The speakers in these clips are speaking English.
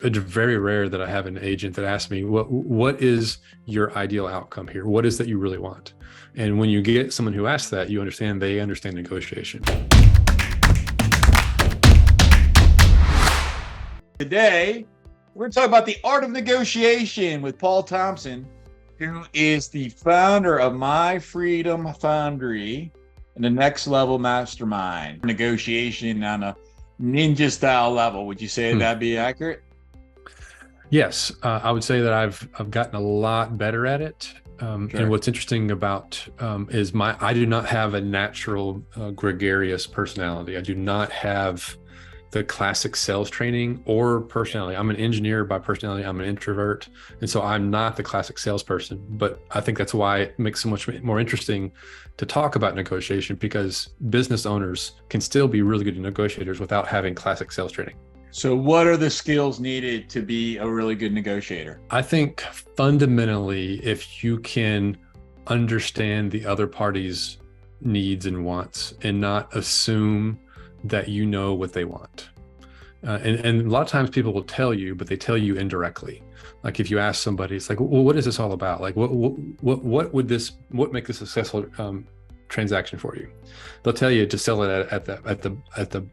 It's very rare that I have an agent that asks me, what is your ideal outcome here? What is that you really want? And when you get someone who asks that, you understand they understand negotiation. Today, we're going to talk about the art of negotiation with Paul Thompson, who is the founder of My Freedom Foundry and the Next Level Mastermind. Negotiation on a ninja style level. Would you say that'd be accurate? Yes, I would say that I've gotten a lot better at it. Sure. And what's interesting about is I do not have a natural gregarious personality. I do not have the classic sales training or personality. I'm an engineer by personality. I'm an introvert. And so I'm not the classic salesperson, but I think that's why it makes so much more interesting to talk about negotiation, because business owners can still be really good negotiators without having classic sales training. So what are the skills needed to be a really good negotiator? I think fundamentally, if you can understand the other party's needs and wants and not assume that you know what they want. And a lot of times people will tell you, but they tell you indirectly. Like if you ask somebody, it's like, well, what is this all about? Like what make this a successful transaction for you? They'll tell you to sell it at the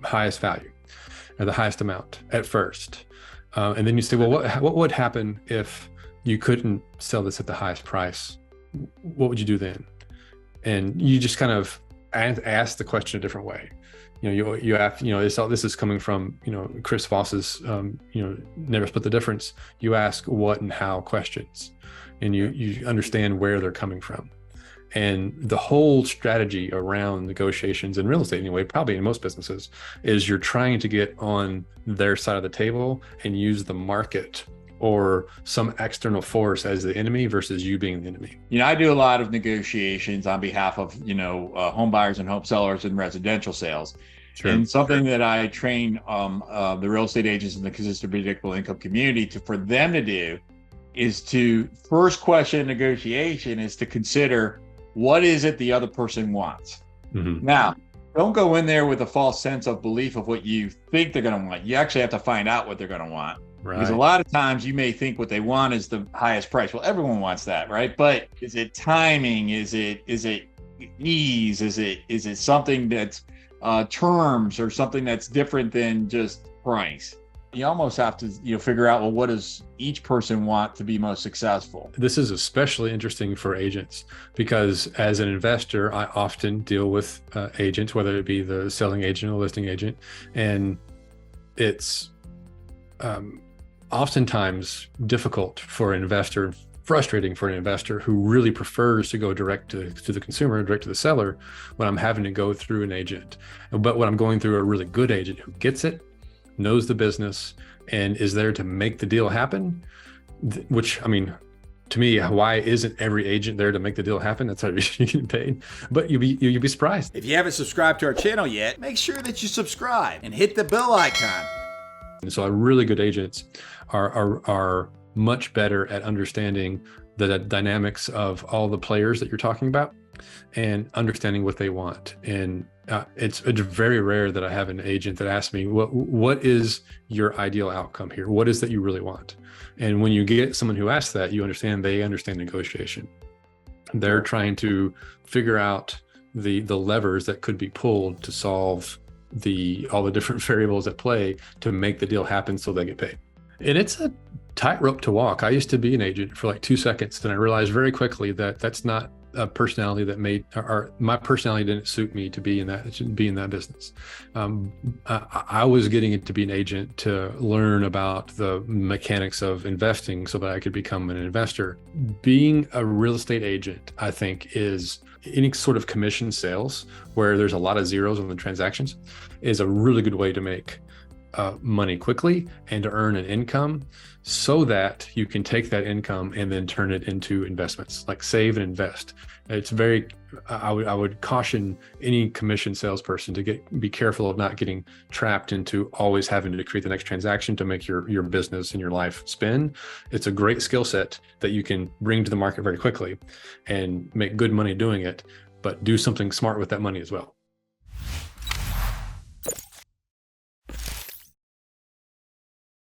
highest value, or the highest amount at first. And then you say, well, what would happen if you couldn't sell this at the highest price? What would you do then? And you just kind of ask the question a different way. You have, this is coming from, Chris Voss's, Never Split the Difference. You ask what and how questions, and you understand where they're coming from. And the whole strategy around negotiations in real estate, anyway, probably in most businesses, is you're trying to get on their side of the table and use the market or some external force as the enemy versus you being the enemy. I do a lot of negotiations on behalf of, home buyers and home sellers in residential sales. Sure. And something that I train the real estate agents in the consistent predictable income community for them to do is to first question negotiation is to consider, what is it the other person wants? Mm-hmm. Now, don't go in there with a false sense of belief of what you think they're going to want. You actually have to find out what they're going to want. Right. Because a lot of times you may think what they want is the highest price. Well, everyone wants that, right? But is it timing? Is it ease? Is it something that's terms, or something that's different than just price? You almost have to figure out, well, what does each person want to be most successful? This is especially interesting for agents, because as an investor, I often deal with agents, whether it be the selling agent or listing agent, and it's oftentimes difficult for an investor, frustrating for an investor who really prefers to go direct to the consumer, direct to the seller, when I'm having to go through an agent. But when I'm going through a really good agent who gets it, knows the business, and is there to make the deal happen, which, to me, why isn't every agent there to make the deal happen? That's how you get paid. But you'd be surprised. If you haven't subscribed to our channel yet, make sure that you subscribe and hit the bell icon. And so really good agents are much better at understanding the dynamics of all the players that you're talking about and understanding what they want. And it's very rare that I have an agent that asks me, what is your ideal outcome here? What is that you really want? And when you get someone who asks that, you understand they understand negotiation. They're trying to figure out the levers that could be pulled to solve all the different variables at play to make the deal happen so they get paid. And it's a tightrope to walk. I used to be an agent for like 2 seconds, and I realized very quickly that that's not a personality that my personality didn't suit me to be in that business. I was getting it to be an agent to learn about the mechanics of investing so that I could become an investor. Being a real estate agent, I think, is any sort of commission sales where there's a lot of zeros on the transactions, is a really good way to make money quickly and to earn an income, so that you can take that income and then turn it into investments, like save and invest. It's I would caution any commission salesperson to be careful of not getting trapped into always having to create the next transaction to make your business and your life spin. It's a great skill set that you can bring to the market very quickly and make good money doing it, but do something smart with that money as well.